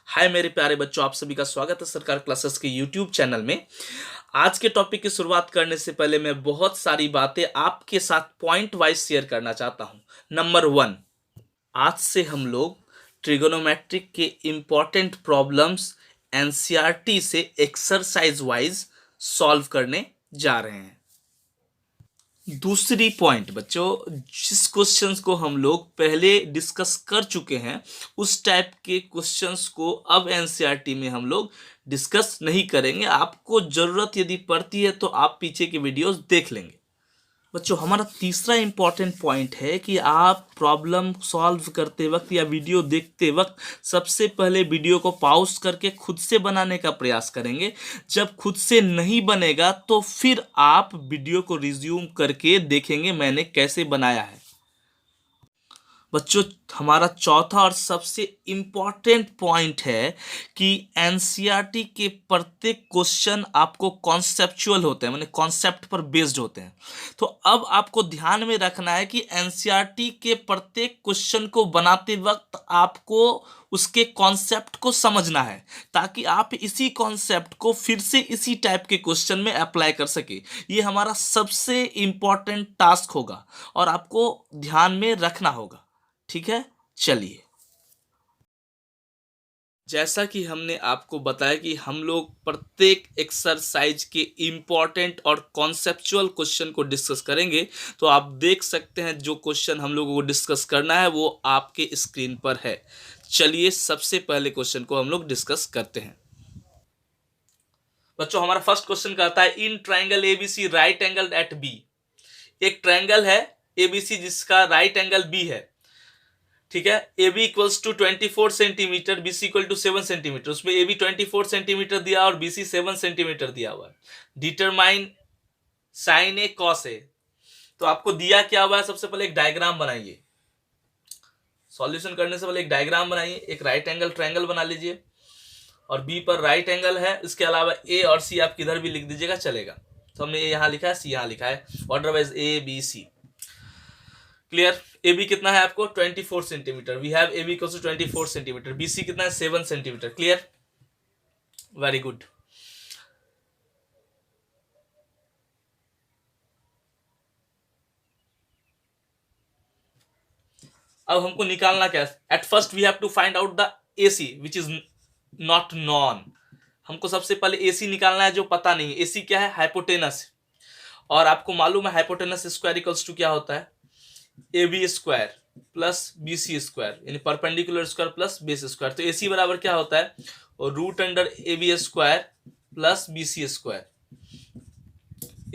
हाय मेरे प्यारे बच्चों, आप सभी का स्वागत है सरकार क्लासेस के यूट्यूब चैनल में। आज के टॉपिक की शुरुआत करने से पहले मैं बहुत सारी बातें आपके साथ पॉइंट वाइज शेयर करना चाहता हूं। नंबर 1, आज से हम लोग ट्रिगोनोमेट्रिक के इम्पॉर्टेंट प्रॉब्लम्स एनसीईआरटी से एक्सरसाइज वाइज सॉल्व करने जा रहे हैं। दूसरी पॉइंट बच्चों, जिस क्वेश्चंस को हम लोग पहले डिस्कस कर चुके हैं उस टाइप के क्वेश्चंस को अब एनसीईआरटी में हम लोग डिस्कस नहीं करेंगे। आपको जरूरत यदि पड़ती है तो आप पीछे की वीडियोस देख लेंगे। बच्चों, हमारा तीसरा इंपॉर्टेंट पॉइंट है कि आप प्रॉब्लम सॉल्व करते वक्त या वीडियो देखते वक्त सबसे पहले वीडियो को पॉज करके खुद से बनाने का प्रयास करेंगे। जब खुद से नहीं बनेगा तो फिर आप वीडियो को रिज्यूम करके देखेंगे मैंने कैसे बनाया है। बच्चों, हमारा चौथा और सबसे इंपॉर्टेंट पॉइंट है कि एनसीईआरटी के प्रत्येक क्वेश्चन आपको कॉन्सेप्चुअल होते हैं, माने कॉन्सेप्ट पर बेस्ड होते हैं। तो अब आपको ध्यान में रखना है कि एनसीईआरटी के प्रत्येक क्वेश्चन को बनाते वक्त आपको उसके कॉन्सेप्ट को समझना है, ताकि आप इसी कॉन्सेप्ट को फिर से इसी टाइप के क्वेश्चन में अप्लाई कर सके। ये हमारा सबसे इंपॉर्टेंट टास्क होगा और आपको ध्यान में रखना होगा। ठीक है, चलिए। जैसा कि हमने आपको बताया कि हम लोग प्रत्येक एक्सरसाइज के इम्पॉर्टेंट और कॉन्सेप्चुअल क्वेश्चन को डिस्कस करेंगे। तो आप देख सकते हैं जो क्वेश्चन हम लोगों को डिस्कस करना है वो आपके स्क्रीन पर है। चलिए, सबसे पहले क्वेश्चन को हम लोग डिस्कस करते हैं। बच्चों, हमारा फर्स्ट क्वेश्चन कहता है in triangle ABC right angle at B. एक ट्राइंगल है एबीसी जिसका राइट एंगल बी है। ठीक है, A B equals to 24 centimetre, B C equal to 7 centimetre. उसमें ए बी 24 सेंटीमीटर दिया और बी सी 7 सेंटीमीटर दिया हुआ है। Determine sign A cos A. तो आपको दिया क्या हुआ है, सबसे पहले एक डायग्राम बनाइए। सॉल्यूशन करने से पहले एक डायग्राम बनाइए। एक राइट एंगल ट्रायंगल बना लीजिए और बी पर राइट एंगल है। इसके अलावा ए और सी आप किधर भी लिख दीजिएगा चलेगा। तो हमने ए यहां लिखा है, सी यहां लिखा है, order wise A B C. Clear. A B कितना है आपको 24 centimetre. We have A B equals to 24 centimetre. B C कितना है 7 सेंटीमीटर। Clear, very good. अब हमको निकालना क्या है, at first we have to find out the AC which is not known. हमको सबसे पहले एसी निकालना है जो पता नहीं है। एसी क्या है, हाइपोटेनस। और आपको मालूम है हाइपोटेनस स्क्वायर इक्वल्स टू क्या होता है, A B square plus B C square, यानी perpendicular square plus base square. तो एसी बराबर क्या होता है, और root under A B square plus B C square.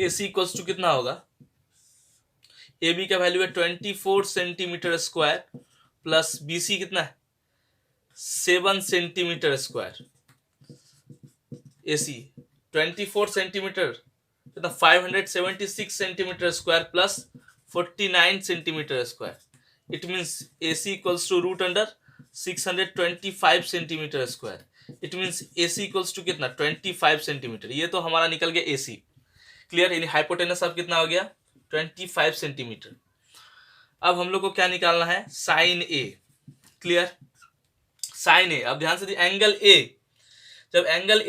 AC equals to कितना होगा, ए बी का वैल्यू है 24 centimetre square plus B C कितना है 7 सेंटीमीटर स्क्वायर। एसी 24 सेंटीमीटर कितना 576 centimetre square plus 49 centimetre square. It means AC equals to root under 625 centimetre square. It means AC equals to कितना 25 centimetre. ये तो हमारा निकल गया AC। क्लियर, यानी हाइपोटेनस अब कितना हो गया 25 सेंटीमीटर। अब हम लोग को क्या निकालना है, sine A। Clear, sine A। अब ध्यान से देखिए, एंगल A, जब एंगल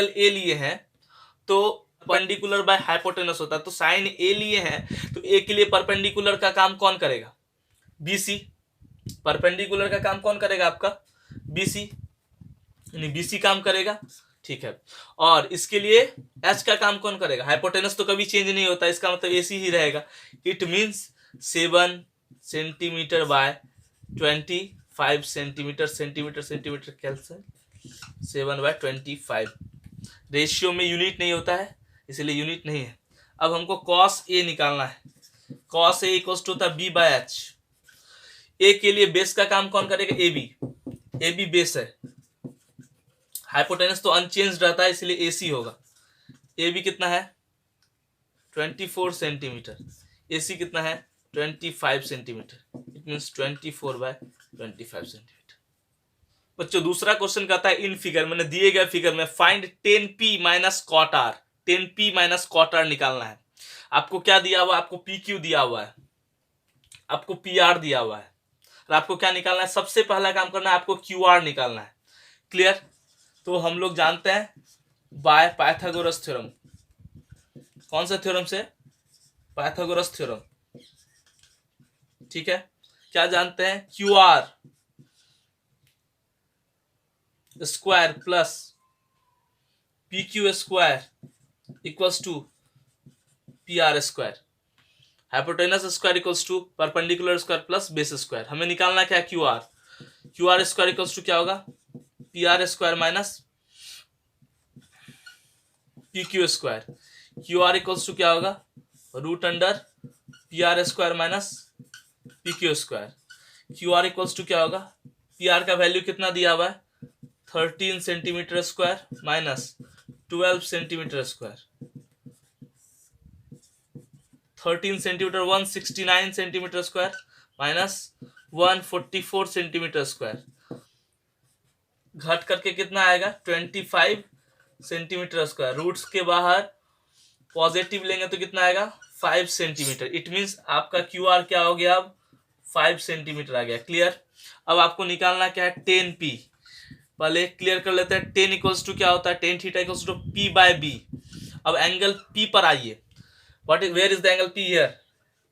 ए लिए हैं तो परपेंडिकुलर बाय हाइपोटेनस होता है। तो साइन ए लिए हैं तो ए के लिए परपेंडिकुलर का काम कौन करेगा, बीसी। परपेंडिकुलर का काम कौन करेगा आपका, बीसी, यानी बीसी काम करेगा। ठीक है, और इसके लिए एच का काम कौन करेगा, हाइपोटेनस तो कभी चेंज नहीं होता, इसका मतलब एसी ही रहेगा। It means 7 centimetre bye 25 centimetre. Centimetre centimetre cancel, 7/25। Ratio में यूनिट नहीं होता है इसलिए यूनिट नहीं है। अब हमको कॉस ए निकालना है। कॉस ए इक्वल्स टू होता है बी बाय एच। ए के लिए बेस का काम कौन करेगा, A B. A B base है, हाइपोटेनस तो अनचेंज रहता है इसलिए ए सी होगा। ए बी कितना है 24 सेंटीमीटर, ए सी कितना है 25 सेंटीमीटर। It means 24/25 centimetre. बच्चों, दूसरा क्वेश्चन कहता है इन फिगर, मैंने दिए गए फिगर में find 10p minus cot R. 10p minus cot R निकालना है। आपको क्या दिया हुआ है, आपको PQ दिया हुआ है, आपको PR दिया हुआ है, और आपको क्या निकालना है, सबसे पहला काम करना है आपको क्यू आर निकालना है। क्लियर? तो हम लोग जानते हैं बाय पाइथागोरस थ्योरम। कौन सा थ्योरम से? Pythagoras theorem. ठीक है, क्या जानते हैं, Q R square plus P Q square equals to P R square. Hypotenuse square equals to perpendicular square plus base square. हमें निकालना क्या है, Q R. Q R square equals to क्या होगा, P R square minus P Q square. Q R equals to क्या होगा, root under P R square minus P Q square. Q R equals to क्या होगा, P are का value कितना दिया हुआ है, 13 centimetre square minus 12 centimetre square. 13 centimetre 169 centimetre square minus 144 centimetre square, घट करके कितना आएगा, 25 सेंटीमीटर स्क्वायर। रूट्स के बाहर पॉजिटिव लेंगे तो कितना आएगा, 5 सेंटीमीटर। इट मीन्स आपका क्यू आर क्या हो गया, अब 5 सेंटीमीटर आ गया। क्लियर? अब आपको निकालना क्या है, 10p। पहले क्लियर कर लेते हैं, 10 इक्वल्स टू क्या होता है, tan theta equals to p by b। अब एंगल p पर आइए, what is, where is the angle p here.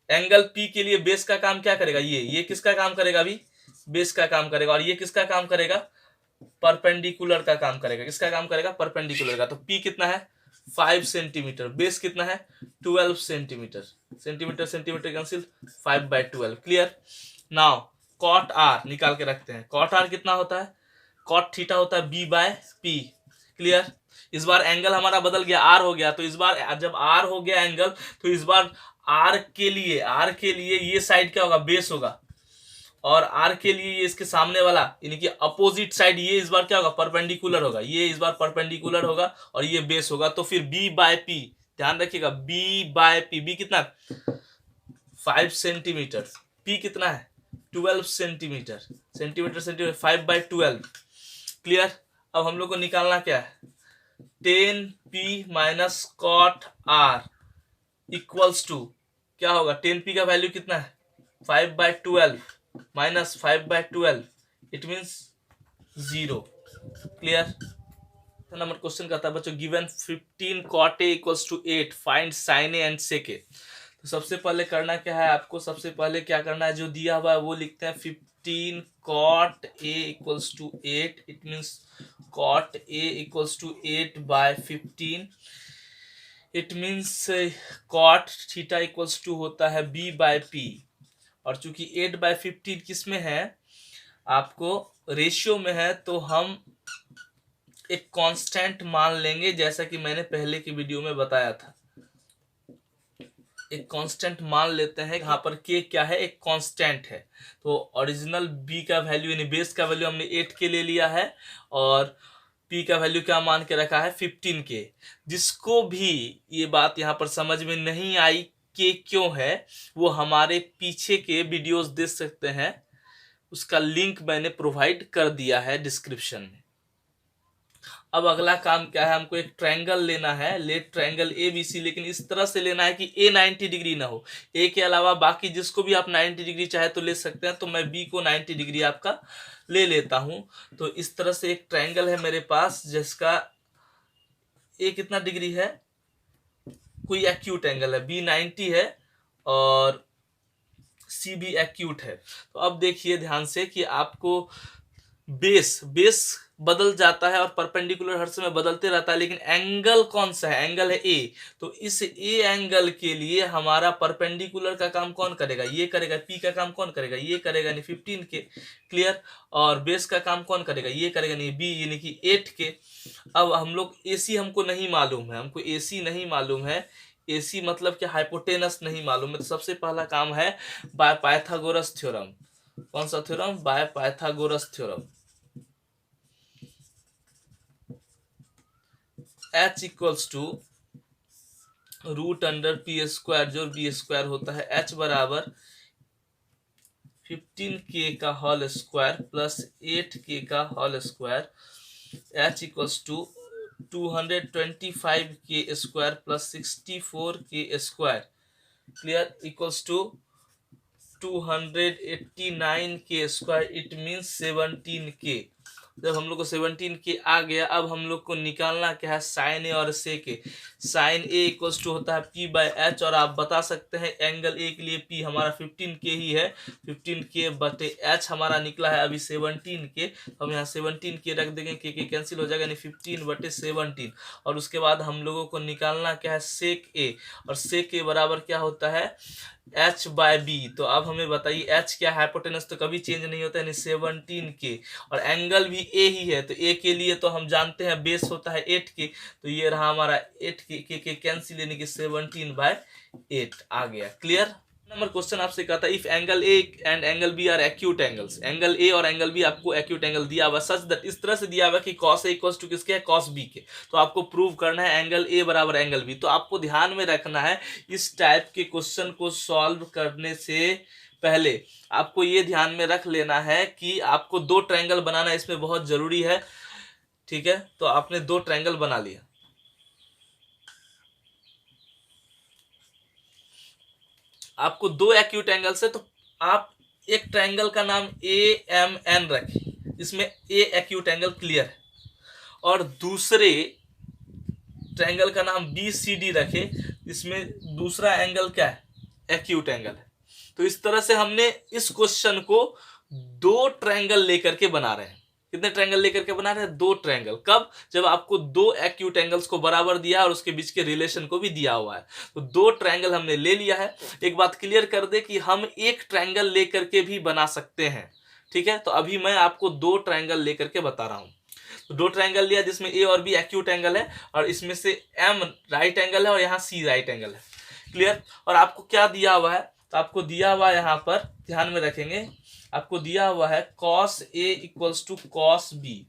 Angle p के लिए बेस का काम क्या करेगा, ये किसका काम करेगा, अभी बेस का काम करेगा, और ये किसका काम करेगा, परपेंडिकुलर का काम करेगा। किसका काम करेगा, परपेंडिकुलर का। तो p कितना है, 5 सेंटीमीटर, बेस कितना है, 12 centimetre. Centimetre centimetre cancel, 5/12। Clear? Now cot R निकाल के रखते हैं। कॉट आर कितना होता है, कॉट थीटा होता है b/p। क्लियर? इस बार एंगल हमारा बदल गया, आर हो गया। तो इस बार जब आर हो गया एंगल, तो इस बार आर के लिए ये साइड क्या होगा, बेस होगा, और आर के लिए ये इसके सामने वाला यानी कि अपोजिट साइड ये इस बार क्या होगा, परपेंडिकुलर होगा। ये इस बार परपेंडिकुलर होगा और ये बेस होगा। तो फिर b/p, ध्यान रखिएगा, b/p, b कितना, 5 सेंटीमीटर, p कितना है, 12 सेंटीमीटर। Centimetre centimetre 5/12। क्लियर? अब हम लोग को निकालना क्या है, 10p minus cot R equals to क्या होगा, 10p का वैल्यू कितना है, 5/12 minus 5/12, it means 0। Clear? Number question कहता है बच्चों, given 15 cot a equals to 8, find sin a and sec a। तो सबसे पहले करना क्या है आपको, सबसे पहले क्या करना है, जो दिया हुआ है वो लिखते हैं, 15 cot a equals to 8, it means cot a equals to 8/15। It means cot theta equals to होता है b/p, और चूंकि 8/15 किस में है, आपको रेशियो में है, तो हम एक कांस्टेंट मान लेंगे, जैसा कि मैंने पहले की वीडियो में बताया था। एक कांस्टेंट मान लेते हैं, यहाँ पर k क्या है, एक कांस्टेंट है। तो ओरिजिनल b का वैल्यू यानी बेस का वैल्यू हमने 8 के ले लिया है, और p का वैल्यू क्या मान के रखा है, 15 के। जिसको भी ये बात यहाँ पर समझ में नहीं आई k क्यों है, वो हमारे पीछे के वीडियोस देख सकते हैं, उसका लिंक मैंने प्रोवाइड कर दिया है डिस्क्रिप्शन में। अब अगला काम क्या है, हमको एक ट्रायंगल लेना है, लेट ट्रायंगल ABC, लेकिन इस तरह से लेना है कि A 90 डिग्री ना हो। A के अलावा बाकी जिसको भी आप 90 डिग्री चाहे तो ले सकते हैं। तो मैं B को 90 डिग्री आपका ले लेता हूं। तो इस तरह से एक ट्रायंगल है मेरे पास, जिसका A कितना डिग्री है, कोई एक्यूट एंगल है, B 90 है और C भी एक्यूट है। तो अब देखिए ध्यान से कि आपको बेस बदल जाता है और परपेंडिकुलर हर समय बदलते रहता है, लेकिन एंगल कौन सा है, एंगल है ए। तो इस ए एंगल के लिए हमारा परपेंडिकुलर का काम कौन करेगा, ये करेगा। पी का काम कौन करेगा, ये करेगा, यानी 15 के। क्लियर? और बेस का काम कौन करेगा, ये करेगा, नहीं बी यानी कि 8 के। अब हम लोग एसी हमको नहीं मालूम है, हमको एसी नहीं मालूम है। एसी मतलब क्या, हाइपोटेनस नहीं मालूम है। तो सबसे पहला काम है बाय पाइथागोरस थ्योरम। कौन सा theorem, by Pythagoras theorem. h equals to root under P square जो बी स्क्वायर होता है, h बराबर 15k का होल स्क्वायर प्लस 8k का whole square, h equals to 225k square plus 64k square. Clear? Equals to 289k², it means 17k। जब हम लोग को 17k आ गया, अब हम लोग को निकालना क्या है, साइन ए और सेक ए। साइन ए इक्वल्स टू होता है p/h, और आप बता सकते हैं एंगल ए के लिए p हमारा 15k ही है, 15k/h हमारा निकला है अभी 17k। हम यहाँ 17k रख देंगे, के कैंसिल हो जाएगा, यानी 15/17। और उसके बाद हम लोगों को निकालना क्या है, सेक ए, और सेक ए बराबर क्या होता है, h/b। तो अब हमें बताइए h क्या है, हाइपोटेनस तो कभी चेंज नहीं होता है, यानी 17k, और एंगल भी a ही है, तो a के लिए तो हम जानते हैं बेस होता है 8k, तो ये रहा हमारा 8k, के कैंसिल, यानी कि 17/8 आ गया। क्लियर। नंबर क्वेश्चन आपसे कहता है, if angle A and angle B are acute angles, angle A और एंगल बी आपको एक्यूट एंगल दिया हुआ, सच दैट, इस तरह से दिया हुआ कि cos ए इक्वल्स टू किसके है, cos बी के। तो आपको प्रूव करना है एंगल ए बराबर एंगल बी। तो आपको ध्यान में रखना है, इस टाइप के क्वेश्चन को सॉल्व करने से पहले आपको ये ध्यान में रख लेना है कि आपको दो ट्रायंगल बनाना इसमें बहुत जरूरी है। ठीक है, तो आपने दो ट्रायंगल बना लिया, आपको दो एक्यूट एंगल्स है, तो आप एक ट्रायंगल का नाम AMN रखें, इसमें ए एक्यूट एंगल क्लियर है, और दूसरे ट्रायंगल का नाम BCD रखे, इसमें दूसरा एंगल क्या है, एक्यूट एंगल है। तो इस तरह से हमने इस क्वेश्चन को दो ट्रायंगल लेकर के बना रहे हैं। कितने ट्रायंगल लेकर के बना रहे हैं, दो ट्रायंगल। कब, जब आपको दो एक्यूट एंगल्स को बराबर दिया और उसके बीच के रिलेशन को भी दिया हुआ है। तो दो ट्रायंगल हमने ले लिया है। एक बात क्लियर कर दे कि हम एक ट्रायंगल लेकर के भी बना सकते हैं। ठीक है, तो अभी मैं आपको दो ट्रायंगल लेकर के बता रहा हूं। तो दो ट्रायंगल लिया जिसमें ए और बी एक्यूट एंगल है, और इसमें से एम राइट एंगल है और यहाँ सी राइट एंगल है। क्लियर। और आपको क्या दिया हुआ है, तो आपको दिया हुआ है, यहाँ पर ध्यान में रखेंगे, आपको दिया हुआ है cos A equals to cos B।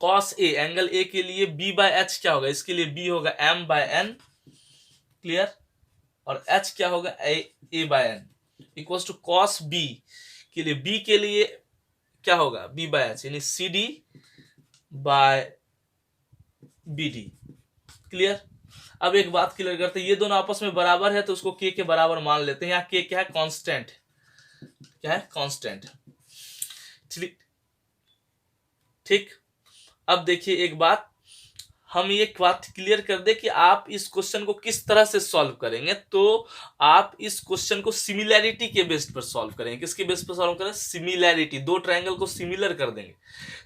cos A angle A के लिए B/h क्या होगा, इसके लिए B होगा m/n। क्लियर। और h क्या होगा, A/n equals to cos B के लिए, B के लिए क्या होगा, B/h, यानी CD/BD। क्लियर। अब एक बात क्लियर करते हैं, ये दोनों आपस में बराबर है तो उसको k के बराबर मान लेते हैं। यहाँ k क्या है, कांस्टेंट। क्या है, कांस्टेंट। ठीक। अब देखिए एक बात, हम ये बात क्लियर कर दे कि आप इस क्वेश्चन को किस तरह से सॉल्व करेंगे। तो आप इस क्वेश्चन को सिमिलैरिटी के बेस पर सॉल्व करेंगे। किसके बेस पर सॉल्व करें, सिमिलैरिटी। दो ट्रायंगल को सिमिलर कर देंगे,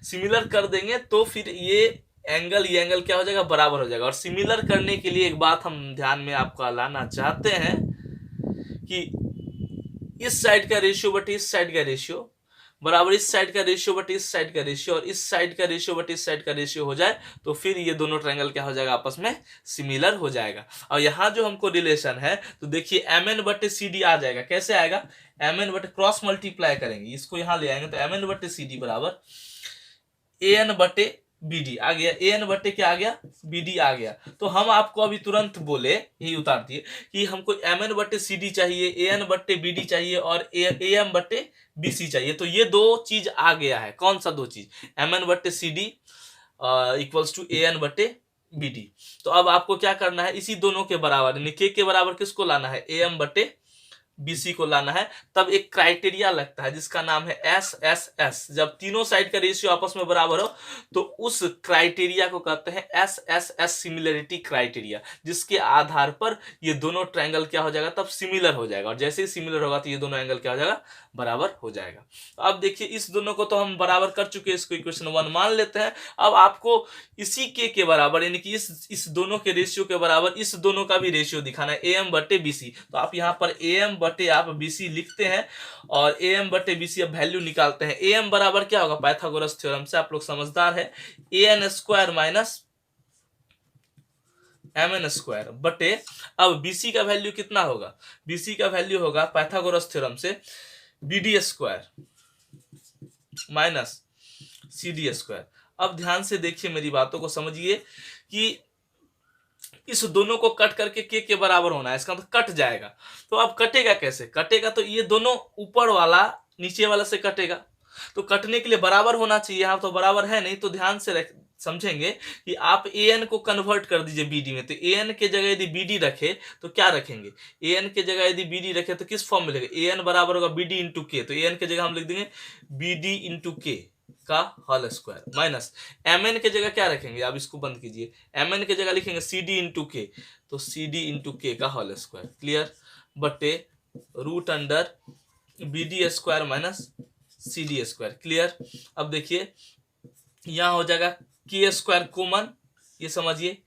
सिमिलर कर देंगे तो फिर ये एंगल क्या हो जाएगा, बराबर हो जाएगा। और सिमिलर करने के लिए एक बात हम ध्यान में आपका लाना चाहते हैं कि इस साइड का रेशियो बटे इस साइड का रेशियो बराबर इस साइड का रेशियो बटे इस साइड का रेशियो, और इस साइड का रेशियो बटे इस साइड का रेशियो हो जाए तो फिर ये दोनों ट्रायंगल क्या हो जाएगा, आपस में सिमिलर हो जाएगा। और यहाँ जो हमको रिलेशन है, तो देखिए MN/CD आ जाएगा। कैसे आएगा, MN बटे क्रॉस मल्टीप्लाई करेंगे, इसको यहाँ ले आएंगे, तो MN/CD बराबर AN/BD आ गया। AN बटे क्या आ गया, BD आ गया। तो हम आपको अभी तुरंत बोले, यही उतार दिए कि हमको MN/CD चाहिए, AN/BD चाहिए, और AM/BC चाहिए। तो ये दो चीज आ गया है। कौन सा दो चीज, MN/CD इक्वल्स टू AN/BD। तो अब आपको क्या करना है, इसी दोनों के बराबर, यानी के बराबर किसको लाना है, AM/BC को लाना है। तब एक क्राइटेरिया लगता है जिसका नाम है SSS। जब तीनों साइड का रेशियो आपस में बराबर हो तो उस क्राइटेरिया को कहते हैं SSS, सिमिलरिटी क्राइटेरिया, जिसके आधार पर ये दोनों ट्रायंगल क्या हो जाएगा, तब सिमिलर हो जाएगा। और जैसे ही सिमिलर होगा तो ये दोनों एंगल क्या हो जाएगा, बराबर हो जाएगा। तो अब देखिए इस दोनों को तो हम बराबर कर चुके हैं, इसको इक्वेशन 1 मान लेते हैं। अब आपको इसी के बराबर, यानी कि इस दोनों के रेशियो के बराबर इस दोनों का भी रेशियो दिखाना है, AM/BC। तो आप यहाँ पर AM/BC लिखते हैं, और AM/BC अब वैल्यू निकालते हैं। AM बराबर क्या होगा, पाइथागोरस थ्योरम से आप लोग समझदार है, AN² माइनस MN² बटे, अब BC का वैल्यू कितना होगा, BC का वैल्यू होगा पाइथागोरस थ्योरम से BD² माइनस CD²। अब ध्यान से देखिए, मेरी बातों को समझिए कि इस दोनों को कट करके के बराबर होना है, इसका मतलब कट जाएगा। तो अब कटेगा कैसे, कटेगा तो ये दोनों ऊपर वाला नीचे वाला से कटेगा। तो कटने के लिए बराबर होना चाहिए, यहाँ तो बराबर है नहीं, तो ध्यान से समझेंगे कि आप ए एन को कन्वर्ट कर दीजिए बी डी में। तो ए एन के जगह यदि बी डी रखे तो क्या रखेंगे, ए एन के जगह यदि बी डी रखे तो किस फॉर्म में लिखेंगे, ए एन बराबर होगा बी डी इंटू के। तो ए एन के जगह हम लिख देंगे बी डी इंटू के का whole square minus M N के जगह क्या रखेंगे, आप इसको बंद कीजिए, एम एन के जगह लिखेंगे सी डी इंटू के, तो सी डी इंटू के का होल स्क्वायर क्लियर, बटे root under B D square minus C D square clear. अब देखिए यहां हो जाएगा के स्क्वायर कॉमन, ये समझिए,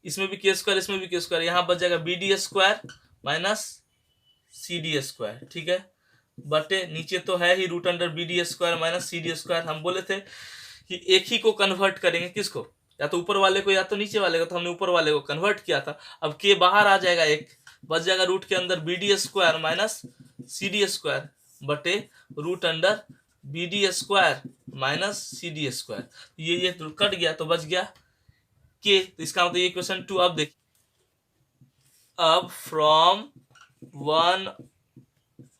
इसमें भी के स्क्वायर इसमें भी के स्क्वायर, यहां बच जाएगा B D square minus C D square, ठीक है, बटे नीचे तो है ही root under B D square minus C D square. हम बोले थे कि एक ही को कन्वर्ट करेंगे, किसको, या तो ऊपर वाले को या तो नीचे वाले को, तो हमने ऊपर वाले को कन्वर्ट किया था। अब के बाहर आ जाएगा, एक बच जाएगा रूट के अंदर B D square minus C D square बटे root under B D square minus C D square. ये तो कट गया तो बच गया के, तो इसका मतलब ये क्वेश्चन 2। अब देखिए, अब फ्रॉम 1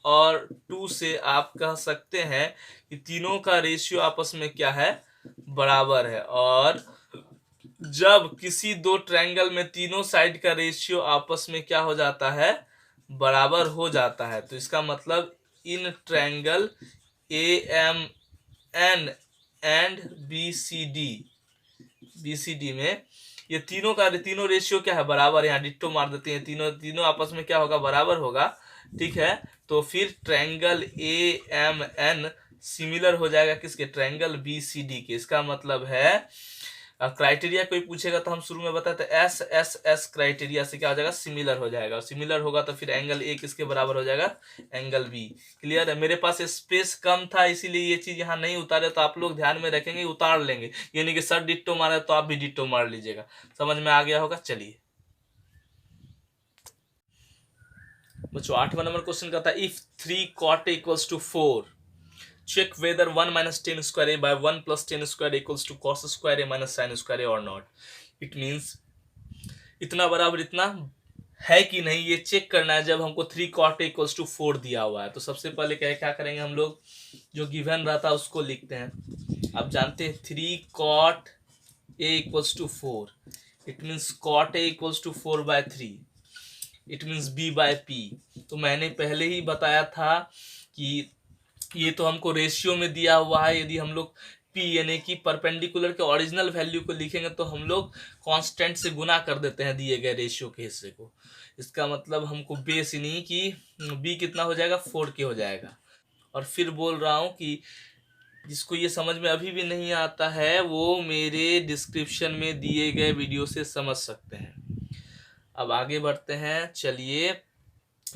और 2 से आप कह सकते हैं कि तीनों का रेशियो आपस में क्या है, बराबर है। और जब किसी दो ट्रायंगल में तीनों साइड का रेशियो आपस में क्या हो जाता है, बराबर हो जाता है, तो इसका मतलब in triangle A M N and B C D में ये तीनों रेशियो क्या है, बराबर। यहाँ डिट्टो मार देते हैं, तीनों आपस में क्या होगा, बराबर होगा, ठीक है। तो फिर triangle A M N similar हो जाएगा किसके, ट्रायंगल बी सी डी के। इसका मतलब है क्राइटेरिया कोई पूछेगा तो हम शुरू में बताते एस एस एस क्राइटेरिया से क्या हो जाएगा, सिमिलर हो जाएगा, और सिमिलर होगा तो फिर एंगल ए किसके बराबर हो जाएगा, एंगल बी। क्लियर है। मेरे पास स्पेस कम था इसीलिए ये चीज यहाँ नहीं उतारे, तो आप लोग ध्यान में रखेंगे, उतार लेंगे, यानी कि सर डिट्टो मारे तो आप भी डिट्टो मार लीजिएगा। समझ में आ गया होगा। चलिए बच्चों 8वां नंबर क्वेश्चन कहता है, if 3 cot a equals to 4, check whether 1 minus tan square a by 1 plus tan square a equals to cos square a minus sin square a or not. It means इतना बराबर इतना है कि नहीं, ये check करना है जब हमको 3 cot a equals to 4 दिया हुआ है। तो सबसे पहले क्या करेंगे हम लोग, जो गिवन रहता है उसको लिखते हैं। आप जानते हैं 3 cot a equals to 4, it means cot a equals to 4 by 3, it means b by p। तो मैंने पहले ही बताया था कि ये तो हमको रेशियो में दिया हुआ है, यदि हम लोग p यानी कि परपेंडिकुलर के ओरिजिनल वैल्यू को लिखेंगे तो हम लोग कांस्टेंट से गुना कर देते हैं दिए गए रेशियो के हिस्से को। इसका मतलब हमको बेस नहीं कि b कितना हो जाएगा, 4 के हो जाएगा। और फिर बोल रहा हूँ कि जिसको ये समझ में अभी भी नहीं आता है वो मेरे डिस्क्रिप्शन में दिए गए वीडियो से समझ सकते हैं। अब आगे बढ़ते हैं। चलिए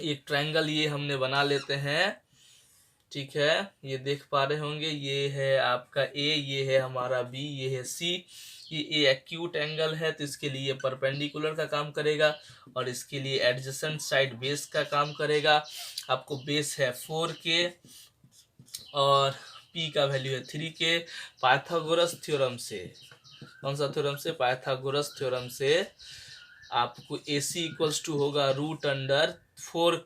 एक ट्रायंगल ये हमने बना लेते हैं, ठीक है। ये देख पा रहे होंगे, ये है आपका ए, ये है हमारा बी, ये है सी। ये ए एक्यूट एंगल है तो इसके लिए परपेंडिकुलर का काम करेगा, और इसके लिए एडजेसेंट साइड बेस का काम करेगा। आपको बेस है 4 के और पी का वैल्यू है 3 के। पाइथागोरस थ्योरम से, कौन सा थ्योरम से, पाइथागोरस थ्योरम से आपको ए सी इक्वल्स टू होगा रूट अंडर 4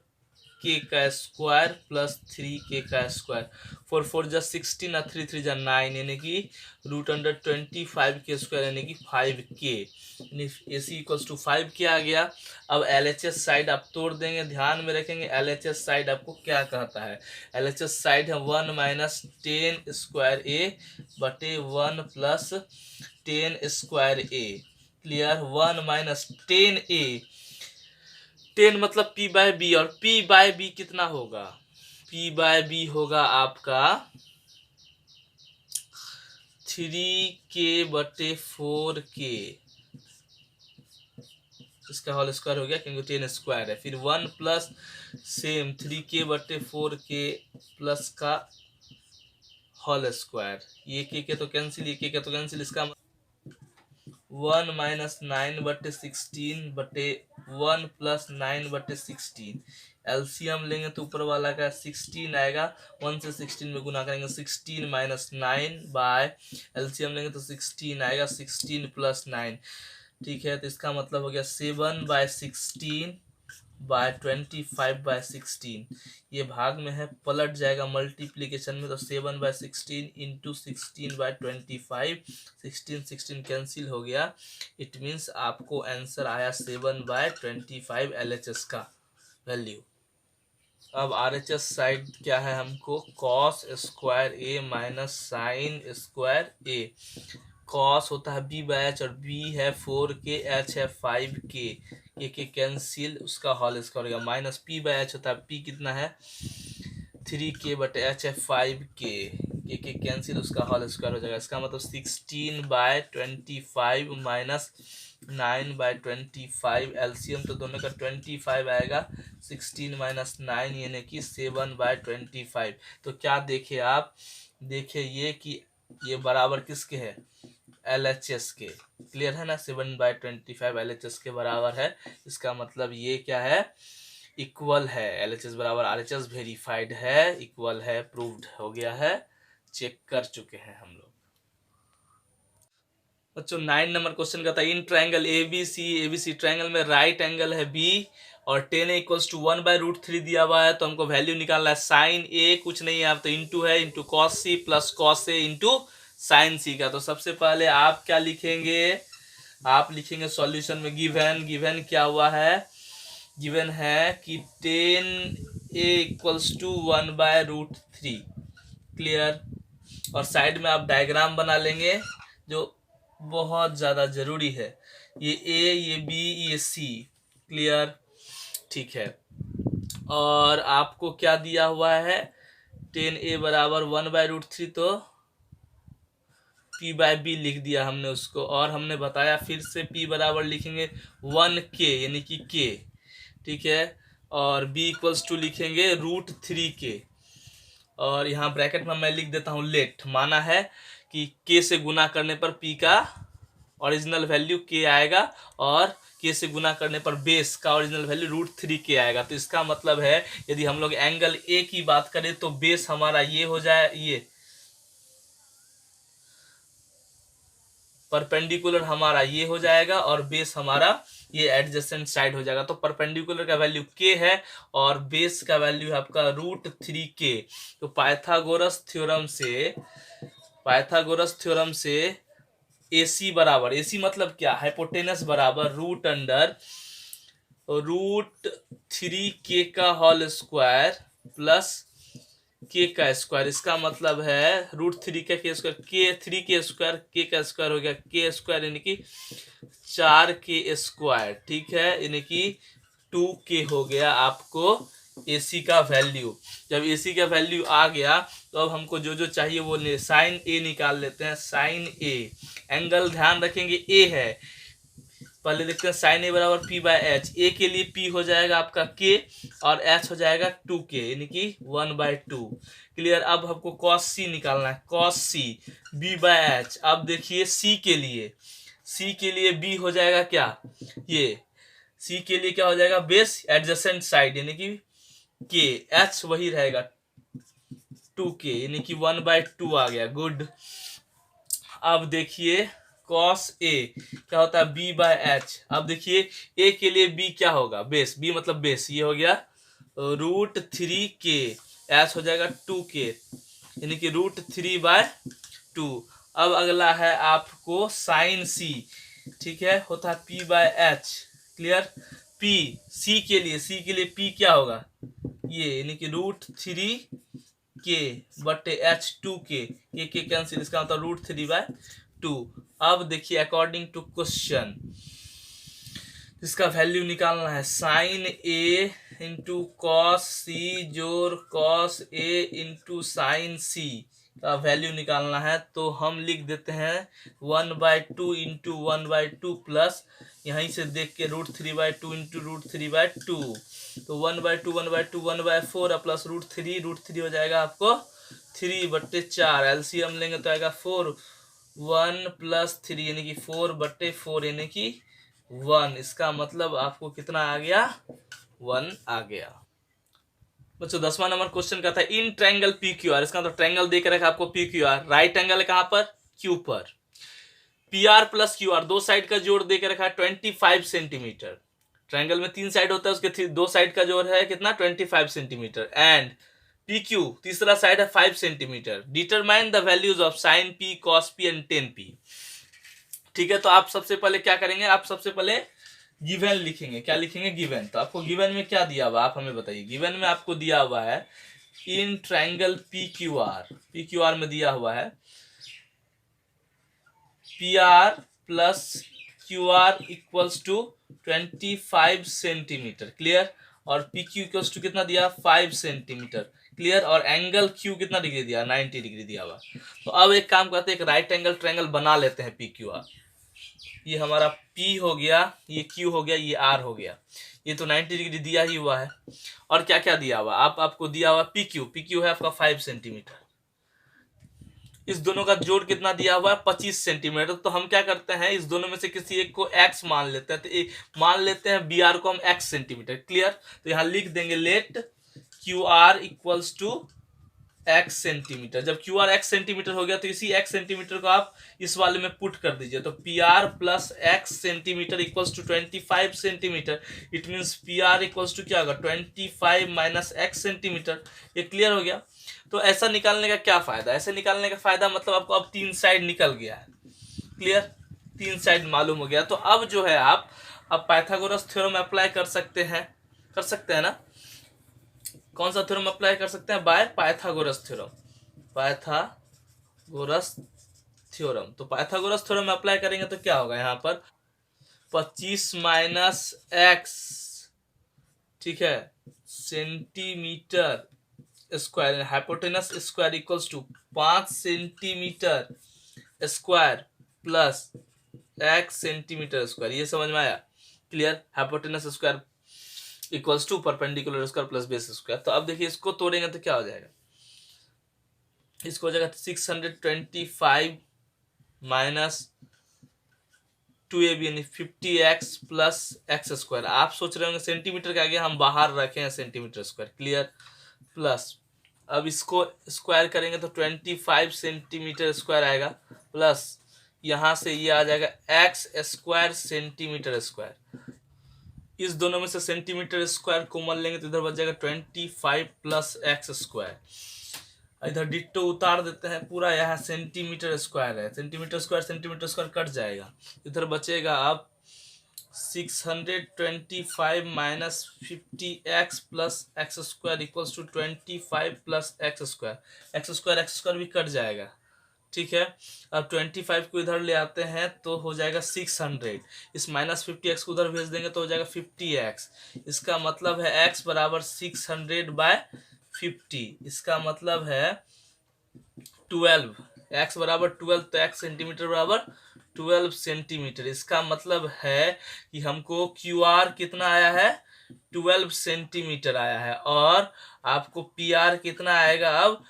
के का स्क्वायर प्लस 3 के का स्क्वायर। 4 4 जा 16 और 3 3 जा 9, यानी कि रूट अंडर 25 के स्क्वायर यानी कि 5 के, ए सी इक्वल्स टू 5 के आ गया। अब एल एच एस साइड आप तोड़ देंगे, ध्यान में रखेंगे एल एच एस साइड आपको क्या कहता है। एल एच एस साइड है 1 माइनस 10 स्क्वायर ए बटे 1 प्लस 10 स्क्वायर ए। क्लियर। 1 माइनस 10 ए, 10 मतलब p बाय बी, और p बाय बी कितना होगा, p बाय बी होगा आपका 3k बटे 4k, इसका होल स्क्वायर हो गया क्योंकि 10 स्क्वायर है। फिर 1 प्लस सेम 3k बटे 4k प्लस का होल स्क्वायर। ये के तो कैंसिल, ये के तो कैंसिल, इसका 1 माइनस 9 बटे 16 बटे 1 प्लस 9 बटे 16। एलसीएम लेंगे तो ऊपर वाला का 16 आएगा, 1 से 16 में गुना करेंगे 16 माइनस 9 बाय एलसीएम लेंगे तो 16 आएगा, 16 प्लस 9, ठीक है। तो इसका मतलब हो गया 7 बाय 16 बाय 25/16, ये भाग में है, पलट जाएगा मल्टीप्लीकेशन में, तो 7/16 इंटू 16/25, 16 कैंसिल हो गया। इट मीन्स आपको आंसर आया 7/25 LHS का वैल्यू। अब RHS साइड क्या है, हमको कॉस स्क्वायर ए माइनस साइन स्क्वायर ए। कॉस होता है b/h और b है 4k, h है 5k, के कैंसिल, उसका होल स्क्वायर हो गया, माइनस p/h होता है, p कितना है 3k बटे h है 5k, के कैंसिल, उसका होल स्क्वायर हो जाएगा। इसका मतलब 16/25 माइनस 9/25, एलसीएम तो दोनों का 25 आएगा, 16 माइनस 9 यानी कि 7/25। तो क्या देखे आप, देखे ये कि ये बराबर किसके है, LHS के। क्लियर है ना, 7/25 LHS के बराबर है। इसका मतलब ये क्या है, इक्वल है, LHS बराबर RHS वेरीफाइड है, इक्वल है, प्रूव्ड हो गया है, चेक कर चुके हैं हम लोग। बच्चों 9 नंबर क्वेश्चन का था, इन ट्रायंगल एबीसी ट्रायंगल में राइट एंगल है बी और 10 इक्वल्स टू 1/√3 दिया हुआ है, तो हमको वैल्यू निकालना है साइन ए, कुछ नहीं है आप तो इंटू है, into cos C plus cos A into sine C का। तो सबसे पहले आप क्या लिखेंगे, आप लिखेंगे सॉल्यूशन में गिवन क्या हुआ है, गिवन है कि 10a इक्वल्स टू 1/√3। क्लियर। और साइड में आप डायग्राम बना लेंगे जो बहुत ज़्यादा ज़रूरी है, ये ए, ये बी, ये सी। क्लियर, ठीक है। और आपको क्या दिया हुआ है, 10a बराबर 1/√3, तो p/b लिख दिया हमने उसको, और हमने बताया फिर से p बराबर लिखेंगे 1k यानी कि k, ठीक है। और b इक्वल्स टू लिखेंगे √3k, और यहाँ ब्रैकेट में मैं लिख देता हूँ लेट, माना है कि k से गुना करने पर p का ओरिजिनल वैल्यू k आएगा, और k से गुना करने पर बेस का ओरिजिनल वैल्यू √3k आएगा। तो इसका मतलब है यदि हम लोग एंगल a की बात करें तो बेस हमारा ये हो जाए, ये परपेंडिकुलर हमारा ये हो जाएगा, और बेस हमारा ये एडजेसेंट साइड हो जाएगा। तो परपेंडिकुलर का वैल्यू k है और बेस का वैल्यू है आपका √3k। तो पाइथागोरस थ्योरम से AC बराबर, AC मतलब क्या, हाइपोटेनस बराबर √3k का होल स्क्वायर प्लस k का स्क्वायर। इसका मतलब है √3 का k square, k square, k का स्क्वायर हो गया k स्क्वायर यानी कि 4k स्क्वायर, ठीक है, यानी कि 2k हो गया आपको AC का वैल्यू। जब AC का वैल्यू आ गया तो अब हमको जो जो चाहिए वो साइन A निकाल लेते हैं। साइन A, एंगल ध्यान रखेंगे A है, पहले देखते हैं साइन A बराबर p/h। A के लिए p हो जाएगा आपका k और h हो जाएगा 2k यानी कि 1/2। क्लियर। अब हमको cos c निकालना है, cos c b/h। अब देखिए c के लिए b हो जाएगा क्या, ये c के लिए क्या हो जाएगा, बेस एडजेसेंट साइड यानी कि k, h वही रहेगा 2k यानी कि 1/2 आ गया। गुड। अब देखिए cos A क्या होता है b/h। अब देखिए A के लिए b क्या होगा, बेस, b मतलब बेस, ये हो गया √3k, h हो जाएगा 2k यानी कि √3/2। अब अगला है आपको साइन C, ठीक है, होता है p/h। क्लियर। p c के लिए p क्या होगा, ये यानी कि √3k बटे h 2k, के कैंसिल, इसका मतलब √3/2। अब देखिए अकॉर्डिंग टू क्वेश्चन इसका वैल्यू निकालना है, साइन A इंटू कॉस सी जोर cos A into sine C का वैल्यू निकालना है। तो हम लिख देते हैं 1/2 इंटू 1/2 प्लस यहीं से देख के √3/2 इंटू √3/2, तो 1/2 1/2 1/4 प्लस √3 हो जाएगा आपको 3/4। एलसीएम लेंगे तो आएगा 4, 1 प्लस 3 यानी कि 4/4 यानी कि 1। इसका मतलब आपको कितना आ गया, 1 आ गया। बच्चों 10वां नंबर क्वेश्चन का था, इन ट्रायंगल PQR, इसका मतलब ट्रायंगल देख रखा आपको PQR, राइट एंगल है कहां पर, Q पर। PR प्लस QR दो साइड का जोड़ देकर रखा है 25 सेंटीमीटर, ट्रायंगल में 3 साइड होता है, उसके 2 साइड का जोड़ है कितना 25 सेंटीमीटर। एंड पी क्यू तीसरा साइड है 5 centimetre. Determine the values of sine P, cos P and ten P. ठीक है, तो आप सबसे पहले क्या करेंगे, आप सबसे पहले गिवन लिखेंगे। क्या लिखेंगे, गिवन। तो आपको गिवन में क्या दिया हुआ, आप हमें बताइए। गिवन में आपको दिया हुआ है in triangle P Q R में दिया हुआ है P R plus Q R equals to 25 centimetre, clear. और पी क्यू इक्वल्स टू कितना दिया, 5 सेंटीमीटर, क्लियर। और एंगल क्यू कितना डिग्री दिया, 90 डिग्री दिया हुआ। तो अब एक काम करते हैं, एक राइट एंगल ट्रायंगल बना लेते हैं पी क्यू आर। ये हमारा P हो गया, ये Q हो गया, ये R हो गया। ये तो 90 डिग्री दिया ही हुआ है। और क्या क्या दिया हुआ, आपको दिया हुआ PQ है आपका 5 सेंटीमीटर। इस दोनों का जोड़ कितना दिया हुआ है, 25 सेंटीमीटर। तो हम क्या करते हैं, इस दोनों में से किसी एक को x मान लेते हैं। तो मान लेते हैं BR को हम x सेंटीमीटर, क्लियर। तो यहाँ लिख देंगे let QR equals to x centimetre. जब क्यू आर x सेंटीमीटर हो गया तो इसी x सेंटीमीटर को आप इस वाले में पुट कर दीजिए। तो P R plus x centimetre equals to 25 centimetre. It means P R equals to क्या होगा, 25 माइनस x सेंटीमीटर। ये क्लियर हो गया। तो ऐसा निकालने का क्या फायदा, ऐसे निकालने का फायदा मतलब आपको अब 3 साइड निकल गया है, क्लियर। 3 साइड मालूम हो गया। तो अब जो है आप अब पाइथागोरस थ्योरम अप्लाई कर सकते हैं ना। कौन सा थ्योरम अप्लाई कर सकते हैं, bye Pythagoras theorem. Pythagoras theorem, तो पाइथागोरस थ्योरम अप्लाई करेंगे तो क्या होगा, यहाँ पर 25 माइनस एक्स, ठीक है, centimetre square, hypotenuse square equals to 5 centimetre square plus x centimetre square. ये समझ में आया, clear. Hypotenuse square equals to perpendicular square plus base square. तो अब देखिए इसको तोड़ेंगे तो क्या हो जाएगा, इसको हो जाएगा 625 माइनस 2ab यानी 50x प्लस एक्स स्क्वायर। आप सोच रहे होंगे सेंटीमीटर के आगे हम बाहर रखे हैं सेंटीमीटर स्क्वायर, क्लियर। प्लस अब इसको स्क्वायर करेंगे तो 25 सेंटीमीटर स्क्वायर आएगा, प्लस यहां से ये आ जाएगा एक्स स्क्वायर सेंटीमीटर स्क्वायर। इस दोनों में से सेंटीमीटर स्क्वायर कॉमन लेंगे तो इधर बच जाएगा 25 प्लस एक्स स्क्वायर। इधर डिट्टो उतार देते हैं, पूरा यहाँ सेंटीमीटर स्क्वायर है, सेंटीमीटर स्क्वायर कट जाएगा। इधर बचेगा अब 625 minus 50x plus X square equals to 25 plus X square भी कट जाएगा, ठीक है। अब 25 को इधर ले आते हैं तो हो जाएगा 600। इस माइनस 50x को उधर भेज देंगे तो हो जाएगा 50x। इसका मतलब है x बराबर 600 बाय 50। इसका मतलब है 12, x बराबर 12, तो x सेंटीमीटर बराबर 12 सेंटीमीटर। इसका मतलब है कि हमको क्यू आर कितना आया है, 12 सेंटीमीटर आया है। और आपको पी आर कितना आएगा, अब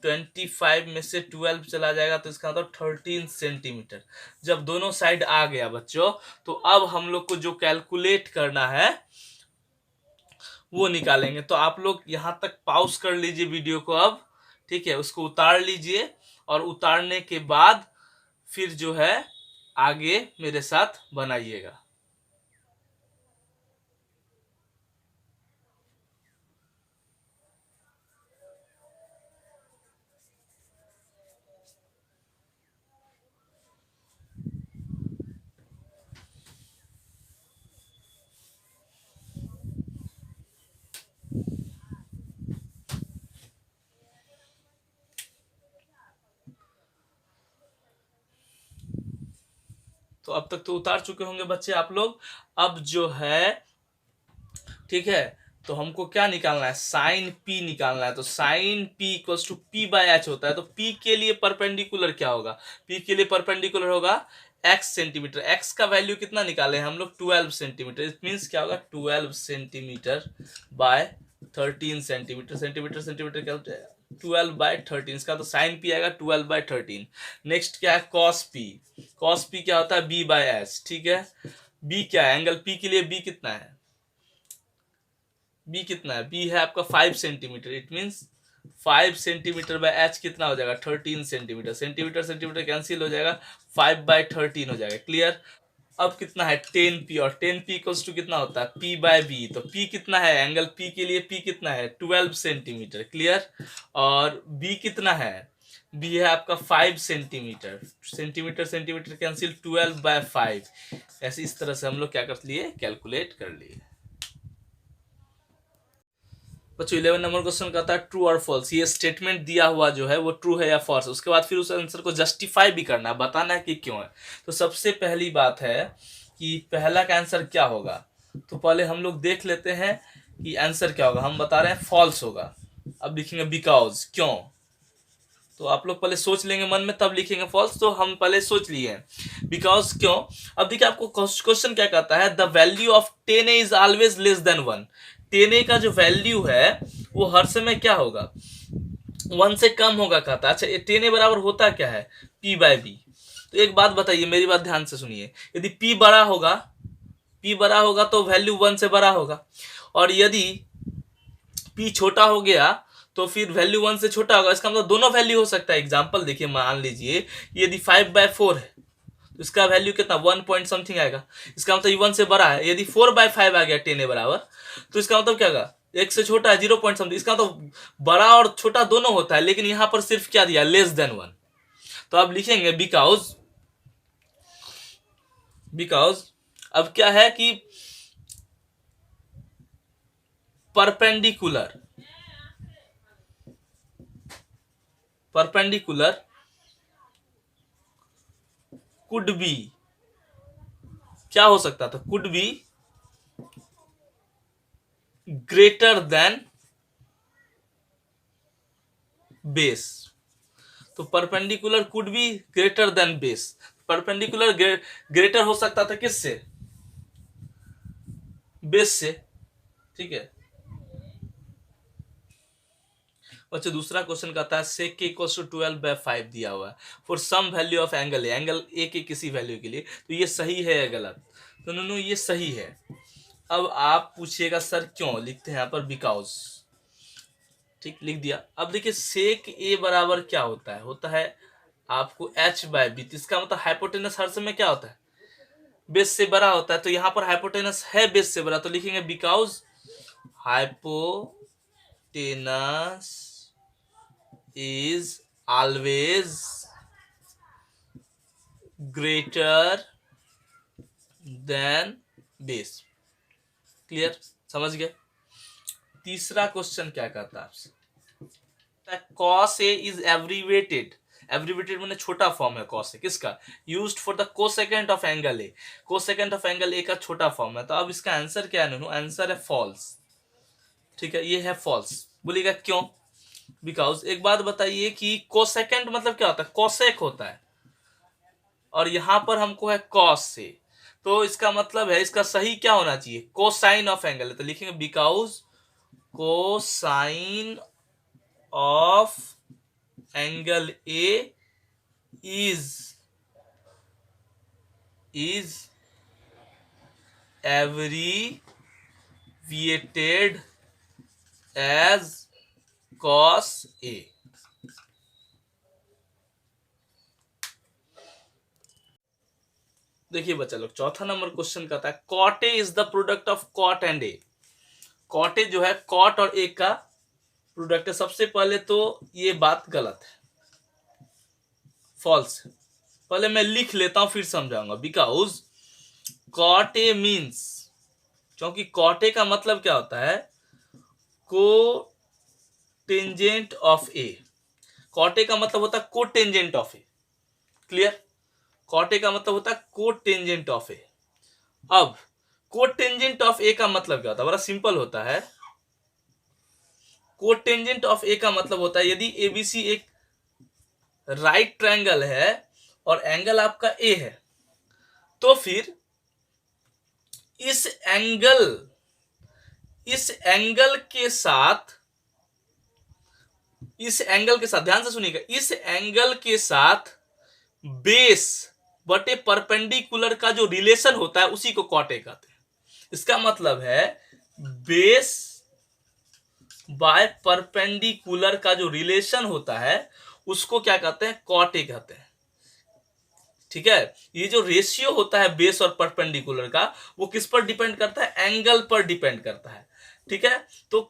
25 में से 12 चला जाएगा तो इसका मतलब 13 सेंटीमीटर। जब दोनों साइड आ गया बच्चों, तो अब हम लोग को जो कैलकुलेट करना है वो निकालेंगे। तो आप लोग यहां तक पॉज कर लीजिए वीडियो को अब, ठीक है, उसको उतार लीजिए और उतारने के बाद फिर जो है आगे मेरे साथ बनाइएगा। तो अब तक तो उतार चुके होंगे बच्चे आप लोग। अब जो है, ठीक है, तो हमको क्या निकालना है, साइन पी निकालना है। तो sine P equals to P by H होता है। तो पी के लिए परपेंडिकुलर क्या होगा, पी के लिए परपेंडिकुलर होगा एक्स सेंटीमीटर। एक्स का वैल्यू कितना निकाले हम लोग, 12 सेंटीमीटर। इट मीन्स क्या होगा, 12 centimetre bye 13 centimetre. Centimetre centimetre क्या होता है, 12 बाय 13। इसका तो साइन पी आएगा 12 बाय 13। नेक्स्ट क्या है, कॉस पी। कॉस पी क्या होता है, बी बाय एच, ठीक है। बी क्या है, एंगल पी के लिए बी कितना है, बी कितना है, बी है आपका 5 centimetre. It means 5 centimetre by H कितना हो जाएगा, 13 सेंटीमीटर। सेंटीमीटर सेंटीमीटर कैंसिल हो जाएगा, 5 बाय 13 हो जाएगा, क्लियर। अब कितना है 10p, और 10p इक्वल्स टू कितना होता है p बाय बी। तो p कितना है, एंगल p के लिए p कितना है 12 सेंटीमीटर, क्लियर। और b कितना है, b है आपका 5 centimetre, centimetre centimetre cancel, 12 by 5। ऐसे इस तरह से हम लोग क्या कर लिए, कैलकुलेट कर लिए। बच्चों 11 नंबर क्वेश्चन कहता है ट्रू और फॉल्स, ये स्टेटमेंट दिया हुआ जो है वो ट्रू है या फॉल्स, उसके बाद फिर उस आंसर को जस्टिफाई भी करना है, बताना है कि क्यों है। तो सबसे पहली बात है कि पहला का आंसर क्या होगा, तो पहले हम लोग देख लेते हैं कि आंसर क्या होगा। हम बता रहे हैं फॉल्स होगा। अब लिखेंगे बिकॉज, क्यों, तो आप लोग पहले सोच लेंगे मन में तब लिखेंगे फॉल्स, तो हम पहले सोच लिए हैं बिकॉज क्यों। अब देखिए आपको क्वेश्चन क्या कहता है, the value of 10a is always less than 1। 10a का जो वैल्यू है वो हर समय क्या होगा, 1 से कम होगा कहता है। अच्छा 10a बराबर होता क्या है, p बाय बी। तो एक बात बताइए, मेरी बात ध्यान से सुनिए, यदि p बड़ा होगा तो वैल्यू 1 से बड़ा होगा, और यदि p छोटा हो गया तो फिर वैल्यू 1 से छोटा होगा। इसका मतलब दोनों वैल्यू हो सकता है। एग्जांपल देखिए, मान लीजिए यदि 5 बाय 4 है तो इसका वैल्यू कितना 1 पॉइंट समथिंग आएगा, इसका मतलब 1 से बड़ा है। यदि 4 बाय 5 आ गया 10a बराबर, तो इसका मतलब क्या होगा, 1 से छोटा है 0 पॉइंट समथिंग। इसका मतलब बड़ा और छोटा दोनों होता है, लेकिन यहां पर सिर्फ क्या दिया, लेस देन 1। तो आप लिखेंगे बिकॉज अब क्या है कि परपेंडिकुलर कुड बी, क्या हो सकता था, could be greater than base. तो perpendicular could be greater than base, perpendicular greater हो सकता था किससे, बेस से, ठीक है। अच्छा दूसरा क्वेश्चन कहता है sec k equals to 12 by 5 दिया हुआ है for some value of angle A के किसी वैल्यू के लिए, तो ये सही है या गलत, तो नो ये सही है। अब आप पूछिएगा सर क्यों, लिखते हैं यहाँ पर बिकॉज, ठीक लिख दिया। अब देखिए sec a बराबर क्या होता है आपको h बाय बी, इसका मतलब हाइपोटेनस हर समय क्या होता है, बेस से बड़ा होता है। तो यहाँ पर हाइपोटेनस है बेस से बड़ा, तो लिखेंगे because hypotenuse is always greater than base, clear, समझ गए। तीसरा क्वेश्चन क्या कहता है आपसे, cos a is abbreviated मैंने छोटा फॉर्म है cos a, किसका, used for the cosecant of angle A, cosecant of angle ए का छोटा फॉर्म है। तो अब इसका आंसर क्या है, आंसर है फॉल्स, ठीक है, ये है फॉल्स। बोलिएगा क्यों, बिकॉज एक बात बताइए कि कोसेकेंट मतलब क्या होता है, कोसेक होता है, और यहां पर हमको है कॉस से, तो इसका मतलब है इसका सही क्या होना चाहिए, कोसाइन ऑफ एंगल है। तो लिखेंगे because cosine of angle A is abbreviated as cos a। देखिए बच्चा लोग चौथा नंबर क्वेश्चन कहता है cot a is the product of cot and a। cot a जो है cot और a का प्रोडक्ट है। सबसे पहले तो ये बात गलत है, फॉल्स है। पहले मैं लिख लेता हूं फिर समझाऊंगा। बिकॉज cot a मीन्स, क्योंकि cot a का मतलब क्या होता है, cotangent of A. Cot A का मतलब होता है cotangent of A, clear. Cot A का मतलब होता है को टेंजेंट ऑफ ए। अब को टेंजेंट ऑफ ए का मतलब क्या होता है, बड़ा सिंपल होता है। को टेंजेंट ऑफ ए का मतलब होता है यदि एबीसी एक राइट ट्रायंगल है और एंगल आपका ए है, तो फिर इस एंगल के साथ ध्यान से सुनिएगा, इस एंगल के साथ बेस बटे परपेंडिकुलर का जो रिलेशन होता है उसी को कॉट ए कहते हैं। इसका मतलब है बेस बाय परपेंडिकुलर का जो रिलेशन होता है उसको क्या कहते हैं, कॉट ए कहते हैं। ठीक है, ये जो रेशियो होता है बेस और परपेंडिकुलर का, वो किस पर डिपेंड करता है? एंगल पर डिपेंड करता है। ठीक है, तो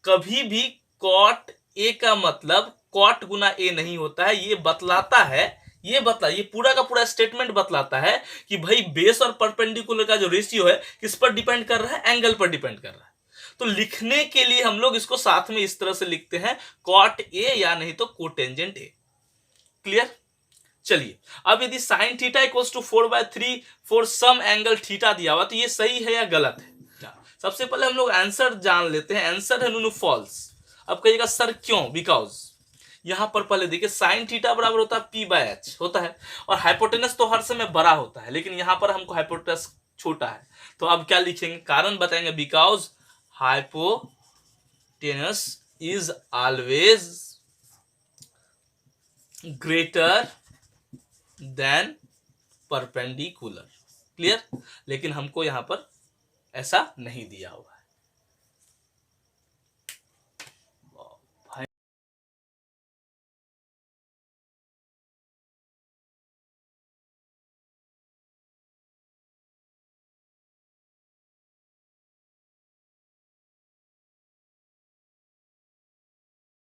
कभी भी कॉट ए का मतलब कॉट गुना ए नहीं होता है। ये बतलाता है, ये पूरा का पूरा स्टेटमेंट बतलाता है कि भाई बेस और परपेंडिकुलर का जो रेशियो है किस पर डिपेंड कर रहा है? एंगल पर डिपेंड कर रहा है। तो लिखने के लिए हम लोग इसको साथ में इस तरह से लिखते हैं, कॉट ए या नहीं तो कोटेंजेंट ए। क्लियर? चलिए, अब यदि sine theta equals to 4/3 for some angle theta दिया हुआ, तो ये सही है या गलत है? सबसे पहले हम लोग आंसर जान लेते हैं। आंसर है नुनु फॉल्स। अब कहिएगा सर क्यों? बिकॉज यहां पर पहले देखिए साइन थीटा बराबर होता है p/h होता है, और हाइपोटेनस तो हर समय बड़ा होता है, लेकिन यहां पर हमको हाइपोटेनस छोटा है। तो अब क्या लिखेंगे? कारण बताएंगे, because hypotenuse is always greater than perpendicular. Clear? लेकिन हमको यहां पर ऐसा नहीं दिया हुआ है।